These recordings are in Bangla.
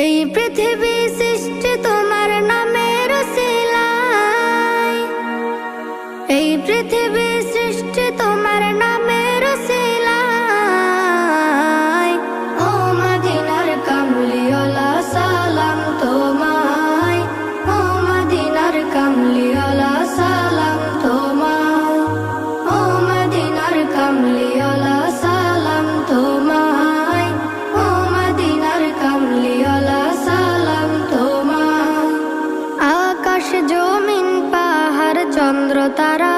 এই পৃথিবী সৃষ্টি তোমার নামের উসিলায়, এই পৃথিবী সৃষ্টি তোমার নামের উসিলায়। ও মদিনার কামলিওয়ালা সালাম তোমায়, ও মদিনার কামলিওয়ালা সালাম তোমায়, ও মদিনার কামলিওয়ালা সালাম তোমায়, ও মদিনার কামলিওয়ালা সালাম তোমায়। আকাশ জমিন পাহাড় চন্দ্র তারা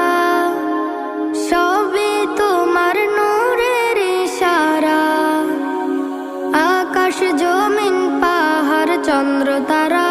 সবই তোমার নূরের ইশারা। আকাশ জমিন পাহাড় চন্দ্র তারা